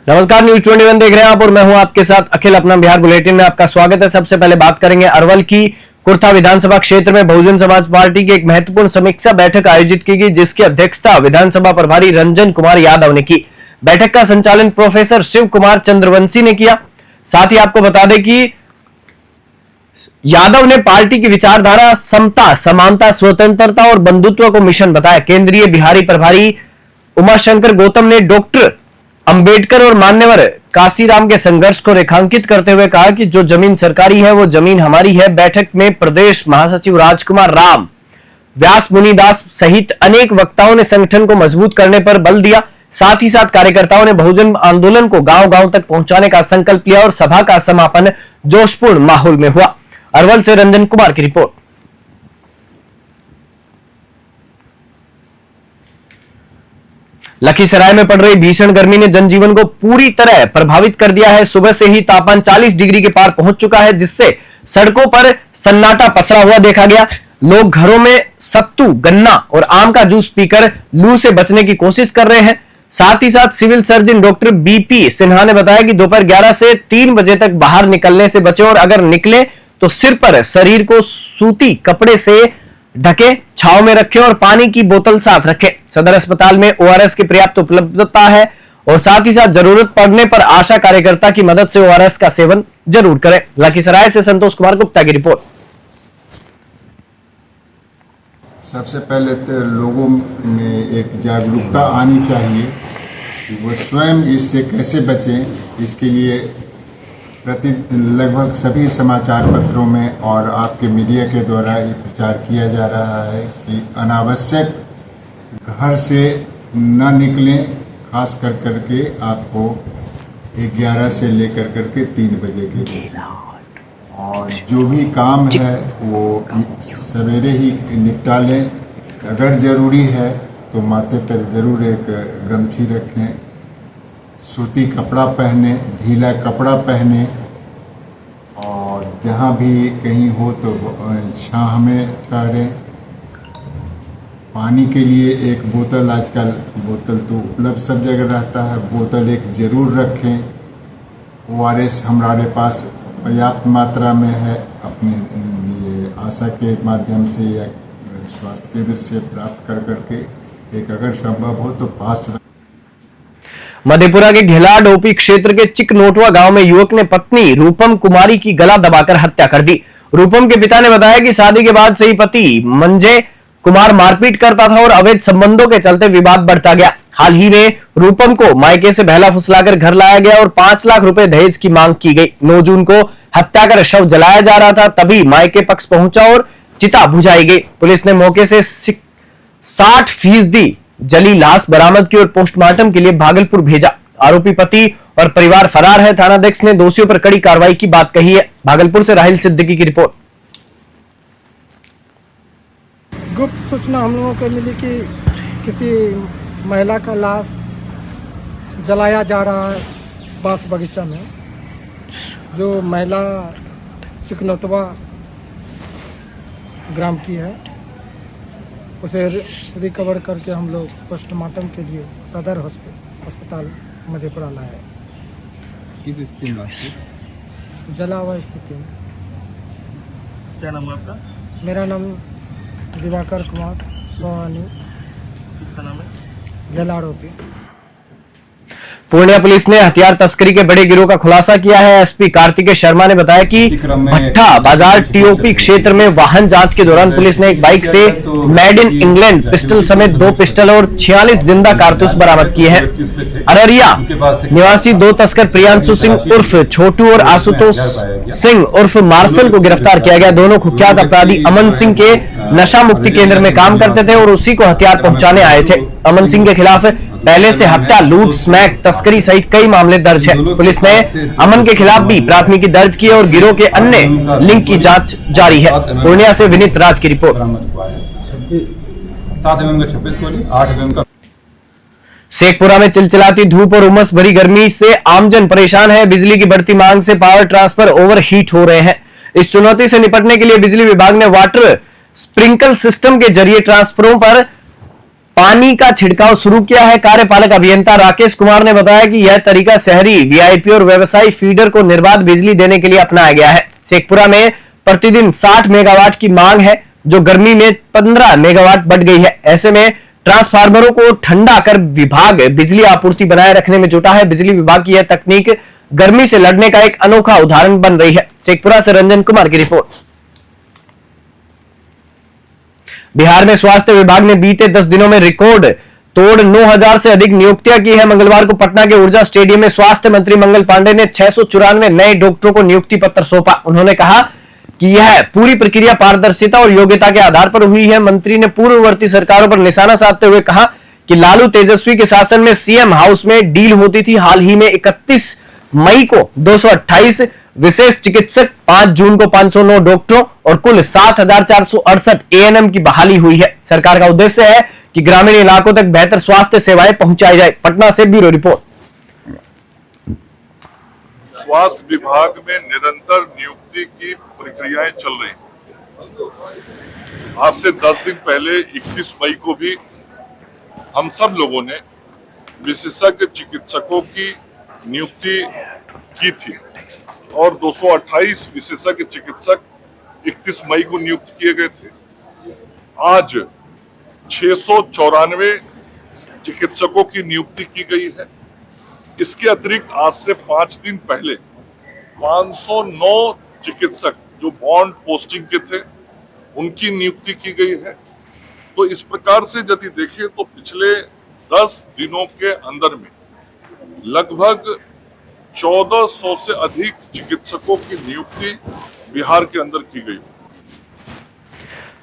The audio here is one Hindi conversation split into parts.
नमस्कार, न्यूज 21 देख रहे हैं आप और मैं हूं आपके साथ अखिल। अपना बिहार बुलेटिन में आपका स्वागत है। सबसे पहले बात करेंगे अरवल की। कुर्था विधानसभा क्षेत्र में बहुजन समाज पार्टी की एक महत्वपूर्ण समीक्षा बैठक आयोजित की गई, जिसकी अध्यक्षता विधानसभा प्रभारी रंजन कुमार यादव ने की। बैठक का संचालन प्रोफेसर शिव कुमार चंद्रवंशी ने किया। साथ ही आपको बता दें कि यादव ने पार्टी की विचारधारा समता, समानता, स्वतंत्रता और बंधुत्व को मिशन बताया। केंद्रीय बिहारी प्रभारी उमाशंकर गौतम ने डॉक्टर अंबेडकर और मान्यवर काशीराम के संघर्ष को रेखांकित करते हुए कहा कि जो जमीन सरकारी है वो जमीन हमारी है। बैठक में प्रदेश महासचिव राजकुमार राम, व्यास मुनिदास सहित अनेक वक्ताओं ने संगठन को मजबूत करने पर बल दिया। साथ ही साथ कार्यकर्ताओं ने बहुजन आंदोलन को गांव-गांव तक पहुंचाने का संकल्प लिया और सभा का समापन जोशपूर्ण माहौल में हुआ। अरवल से रंजन कुमार की रिपोर्ट। लखीसराय में पड़ रही भीषण गर्मी ने जनजीवन को पूरी तरह प्रभावित कर दिया है। सुबह से ही तापमान 40 डिग्री के पार पहुंच चुका है, जिससे सड़कों पर सन्नाटा पसरा हुआ देखा गया। लोग घरों में सत्तू, गन्ना और आम का जूस पीकर लू से बचने की कोशिश कर रहे हैं। साथ ही साथ civil surgeon doctor BP Sinha ने बताया कि दोपहर 11 से 3 बजे तक बाहर निकलने से बचें और अगर निकले तो सिर पर शरीर को सूती कपड़े से ढके, छांव में रखें और पानी की बोतल साथ रखें। सदर अस्पताल में ओआरएस की पर्याप्त उपलब्धता है और साथ ही साथ जरूरत पड़ने पर आशा कार्यकर्ता की मदद से ओआरएस का सेवन जरूर करें। लखीसराय से संतोष कुमार गुप्ता की रिपोर्ट। सबसे पहले तो लोगों में एक जागरूकता आनी चाहिए कि वो स्वयं इससे कैसे बचें। इसके लिए लगभग सभी समाचार पत्रों में और आपके मीडिया के द्वारा ये प्रचार किया जा रहा है कि अनावश्यक घर से न निकलें। खास कर करके आपको 11 से लेकर करके 3 बजे के बीच, और जो भी काम है वो सवेरे ही निपटा लें। अगर ज़रूरी है तो माथे पर ज़रूर एक गमछी रखें, सूती कपड़ा पहने, ढीला कपड़ा पहने, और जहाँ भी कहीं हो तो छांव में ठहरें। पानी के लिए एक बोतल, आजकल बोतल तो उपलब्ध सब जगह रहता है, बोतल एक ज़रूर रखें। ओआरएस हमारे पास पर्याप्त मात्रा में है, अपने ये आशा के माध्यम से या स्वास्थ्य केंद्र से प्राप्त कर करके एक अगर संभव हो तो पास। मधेपुरा के घेलाड ओपी क्षेत्र के चिकनोटवा गांव में युवक ने पत्नी रूपम कुमारी की गला दबाकर हत्या कर दी। रूपम के पिता ने बताया कि शादी के बाद से ही पति मंजे कुमार मारपीट करता था और अवैध संबंधों के चलते विवाद बढ़ता गया। हाल ही में रूपम को मायके से बहला फुसलाकर घर लाया गया और 5 लाख रुपए दहेज की मांग की गई। 9 जून को हत्या कर शव जलाया जा रहा था, तभी मायके पक्ष पहुंचा और चिता बुझाई गई। पुलिस ने मौके से 60% जली लाश बरामद की और पोस्टमार्टम के लिए भागलपुर भेजा। आरोपी पति और परिवार फरार है। थानाध्यक्ष ने दोषियों पर कड़ी कार्रवाई की बात कही है। भागलपुर से राहिल सिद्दीकी की रिपोर्ट। गुप्त सूचना हम लोगों को मिली कि किसी महिला का लाश जलाया जा रहा है बांस बगीचा में। जो महिला चिकनोटवा ग्राम की है, उसे रिकवर करके हम लोग पोस्टमार्टम के लिए सदर अस्पताल मधेपुरा लाए। किस स्थिति में? जला हुआ स्थिति में। क्या नाम है आपका? मेरा नाम दिवाकर कुमार सोहानी। किसका नाम है? घेलाड़ोपी। पूर्णिया पुलिस ने हथियार तस्करी के बड़े गिरोह का खुलासा किया है। एसपी कार्तिकेय शर्मा ने बताया कि भट्टा बाजार टीओपी क्षेत्र में वाहन जांच के दौरान पुलिस ने एक बाइक से मेड इन इंग्लैंड पिस्टल समेत 2 पिस्टल और 46 जिंदा कारतूस बरामद किए हैं। अररिया निवासी 2 तस्कर प्रियांशु सिंह उर्फ छोटू और आशुतोष सिंह उर्फ मार्शल को गिरफ्तार किया गया। दोनों कुख्यात अपराधी अमन सिंह के नशा मुक्ति केंद्र में काम करते थे और उसी को हथियार पहुंचाने आए थे। अमन सिंह के खिलाफ पहले से हत्या, लूट, स्मैक, तस्करी सहित कई मामले दर्ज है। पुलिस ने अमन के खिलाफ भी प्राथमिकी दर्ज की और गिरोह के अन्य लिंक की जांच जारी है। पूर्णिया से विनीत राज की रिपोर्ट। 7 mm का 26 गोली, 8 mm का। शेखपुरा में चिलचिलाती धूप और उमस भरी गर्मी से आमजन परेशान है। बिजली की बढ़ती मांग से पावर ट्रांसफर ओवरहीट हो रहे हैं। इस चुनौती से निपटने के लिए बिजली विभाग ने वाटर स्प्रिंकल सिस्टम के जरिए ट्रांसफरों पर पानी का छिड़काव शुरू किया है। कार्यपालक अभियंता राकेश कुमार ने बताया कि यह तरीका शहरी, वीआईपी और व्यवसायी फीडर को निर्बाध बिजली देने के लिए अपनाया गया है। शेखपुरा में प्रतिदिन 60 मेगावाट की मांग है, जो गर्मी में 15 मेगावाट बढ़ गई है। ऐसे में ट्रांसफार्मरों को ठंडा कर विभाग बिजली आपूर्ति बनाए रखने में जुटा है। बिजली विभाग की यह तकनीक गर्मी से लड़ने का एक अनोखा उदाहरण बन रही है। शेखपुरा से रंजन कुमार की रिपोर्ट। बिहार में स्वास्थ्य विभाग ने बीते 10 दिनों में रिकॉर्ड तोड़ 9000 से अधिक नियुक्तियां की है। मंगलवार को पटना के ऊर्जा स्टेडियम में स्वास्थ्य मंत्री मंगल पांडे ने 694 नए डॉक्टरों को नियुक्ति पत्र सौंपा। उन्होंने कहा कि यह पूरी प्रक्रिया पारदर्शिता और योग्यता के आधार पर हुई है। मंत्री ने पूर्ववर्ती सरकारों पर निशाना साधते हुए कहा कि लालू तेजस्वी के शासन में सीएम हाउस में डील होती थी। हाल ही में 31 मई को 228 विशेष चिकित्सक, 5 जून को 509 डॉक्टरों और कुल 7468 एएनएम की बहाली हुई है। सरकार का उद्देश्य है कि ग्रामीण इलाकों तक बेहतर स्वास्थ्य सेवाएं पहुंचाई जाए। पटना से ब्यूरो रिपोर्ट। स्वास्थ्य विभाग में निरंतर नियुक्ति की प्रक्रियाएं चल रही हैं। आज से 10 दिन पहले 21 मई को भी हम सब लोगों ने विशेषज्ञ चिकित्सकों की नियुक्ति की थी और 228 विशेषज्ञ चिकित्सक 31 मई को नियुक्त किए गए थे। आज 694 चिकित्सकों की नियुक्ति की गई है। इसके अतिरिक्त आज से 5 दिन पहले 509 चिकित्सक जो बॉन्ड पोस्टिंग के थे, उनकी नियुक्ति की गई है। तो इस प्रकार से यदि देखें तो पिछले 10 दिनों के अंदर में लगभग 1400 से अधिक चिकित्सकों की नियुक्ति बिहार के अंदर की गई।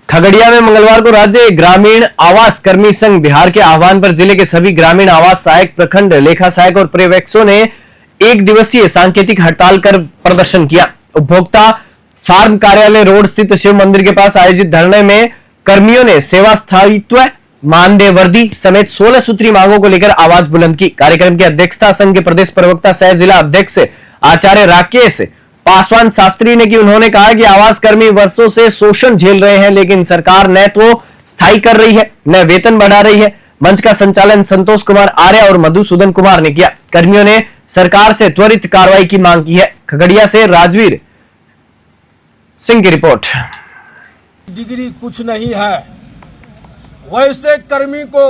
खगड़िया में मंगलवार को राज्य ग्रामीण आवास कर्मी संघ बिहार के आह्वान पर जिले के सभी ग्रामीण आवास सहायक, प्रखंड लेखा सहायक और पर्यवेक्षकों ने एक दिवसीय सांकेतिक हड़ताल कर प्रदर्शन किया। उपभोक्ता फार्म कार्यालय रोड स्थित शिव मंदिर के पास आयोजित धरने में कर्मियों ने सेवा स्थायित्व, मानदेय वर्दी समेत 16 सूत्री मांगों को लेकर आवाज बुलंद की। कार्यक्रम की अध्यक्षता संघ के प्रदेश प्रवक्ता सह जिला अध्यक्ष आचार्य राकेश पासवान शास्त्री ने की। उन्होंने कहा कि आवास कर्मी वर्षों से शोषण झेल रहे हैं, लेकिन सरकार न तो स्थायी कर रही है न वेतन बढ़ा रही है। मंच का संचालन संतोष कुमार आर्य और मधुसूदन कुमार ने किया। कर्मियों ने सरकार से त्वरित कार्रवाई की मांग की है। खगड़िया से राजवीर सिंह की रिपोर्ट। डिग्री कुछ नहीं है, वैसे कर्मी को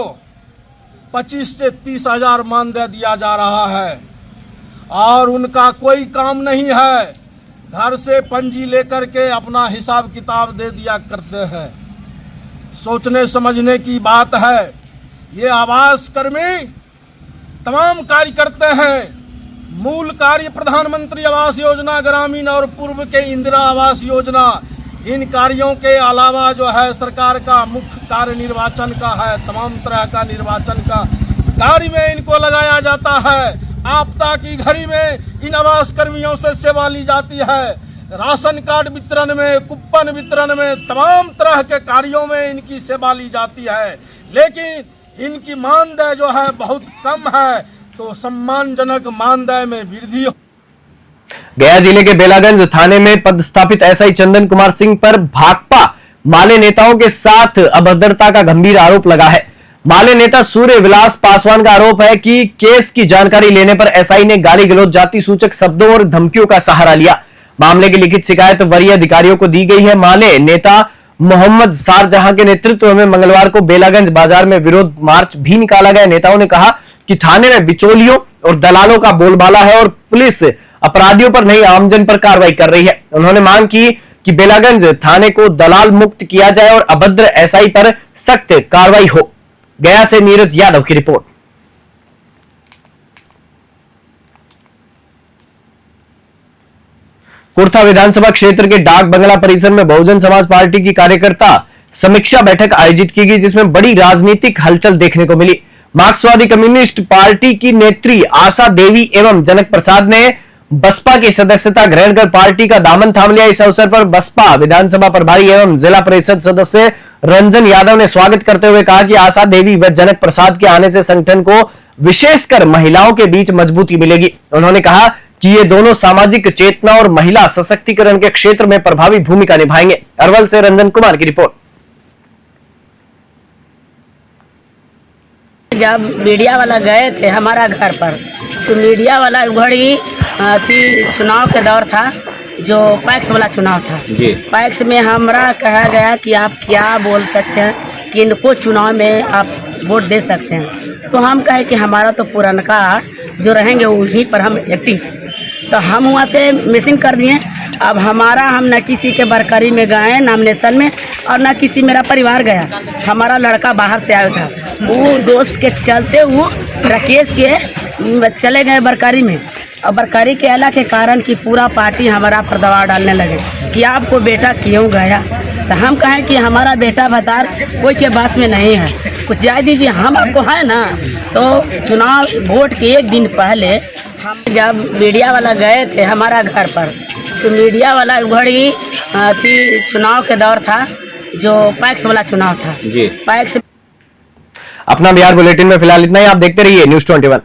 25 से 30 हजार मानदेय दिया जा रहा है और उनका कोई काम नहीं है। घर से पंजी लेकर के अपना हिसाब किताब दे दिया करते हैं। सोचने समझने की बात है। ये आवास कर्मी तमाम कार्य करते हैं। मूल कार्य प्रधानमंत्री आवास योजना ग्रामीण और पूर्व के इंदिरा आवास योजना, इन कार्यों के अलावा जो है सरकार का मुख्य कार्य निर्वाचन का है। तमाम तरह का निर्वाचन का कार्य में इनको लगाया जाता है। आपदा की घड़ी में इन आवास कर्मियों से सेवा ली जाती है। राशन कार्ड वितरण में, कूपन वितरण में, तमाम तरह के कार्यों में इनकी सेवा ली जाती है, लेकिन इनकी मानदेय जो है बहुत कम है। तो सम्मानजनक मानदेय में वृद्धि। गया जिले के बेलागंज थाने में पदस्थापित एसआई चंदन कुमार सिंह पर भाकपा माले नेताओं के साथ अभद्रता का गंभीर आरोप लगा है। माले नेता सूर्य विलास पासवान का आरोप है कि केस की जानकारी लेने पर एसआई ने गाली गलौज, जाति सूचक शब्दों और धमकियों का सहारा लिया। मामले की लिखित शिकायत वरीय अधिकारियों को दी गई है। माले नेता मोहम्मद शारजहां के नेतृत्व में मंगलवार को बेलागंज बाजार में विरोध मार्च भी निकाला गया। नेताओं ने कहा कि थाने में बिचौलियों और दलालों का बोलबाला है और पुलिस अपराधियों पर नहीं आमजन पर कार्रवाई कर रही है। उन्होंने मांग की कि बेलागंज थाने को दलाल मुक्त किया जाए और अभद्र एसआई पर सख्त कार्रवाई हो। गया से नीरज यादव की रिपोर्ट। कुर्था विधानसभा क्षेत्र के डाक बंगला परिसर में बहुजन समाज पार्टी की कार्यकर्ता समीक्षा बैठक आयोजित की गई, जिसमें बड़ी राजनीतिक हलचल देखने को मिली। मार्क्सवादी कम्युनिस्ट पार्टी की नेत्री आशा देवी एवं जनक प्रसाद ने बसपा की सदस्यता ग्रहण कर पार्टी का दामन थाम लिया। इस अवसर पर बसपा विधानसभा प्रभारी एवं जिला परिषद सदस्य रंजन यादव ने स्वागत करते हुए कहा कि आशा देवी व जनक प्रसाद के आने से संगठन को विशेषकर महिलाओं के बीच मजबूती मिलेगी। उन्होंने कहा कि ये दोनों सामाजिक चेतना और महिला सशक्तिकरण के क्षेत्र में प्रभावी भूमिका निभाएंगे। अरवल से रंजन कुमार की रिपोर्ट। जब मीडिया वाला गए थे हमारा घर पर, तो मीडिया वाला घड़ी थी, चुनाव के दौर था, जो पैक्स वाला चुनाव था जी। पैक्स में हमरा कहा गया कि आप क्या बोल सकते हैं कि इनको चुनाव में आप वोट दे सकते हैं। तो हम कहे कि हमारा तो पुरनका जो रहेंगे उन्हीं पर हम एक्टिंग, तो हम वहाँ से मिसिंग कर दिए। अब हमारा, हम न किसी के बरकरी में गए नॉमिनेशन में, और न किसी मेरा परिवार गया। हमारा लड़का बाहर से आया था, वो दोस्त के चलते वो राकेश के चले गए बरकरी में, और बरकरी के आला के कारण कि पूरा पार्टी हमारा पर दबाव डालने लगे कि आपको बेटा क्यों गया। तो हम कहें कि हमारा बेटा भतार कोई के पास में नहीं है, कुछ जाए दीजिए, हम आपको है ना। तो चुनाव वोट के एक दिन पहले हम जब मीडिया वाला गए थे हमारा घर पर, तो मीडिया वाला घड़ी थी, चुनाव के दौर था, जो पैक्स वाला चुनाव था जी। पैक्स। अपना बिहार बुलेटिन में फिलहाल इतना ही। आप देखते रहिए News 21।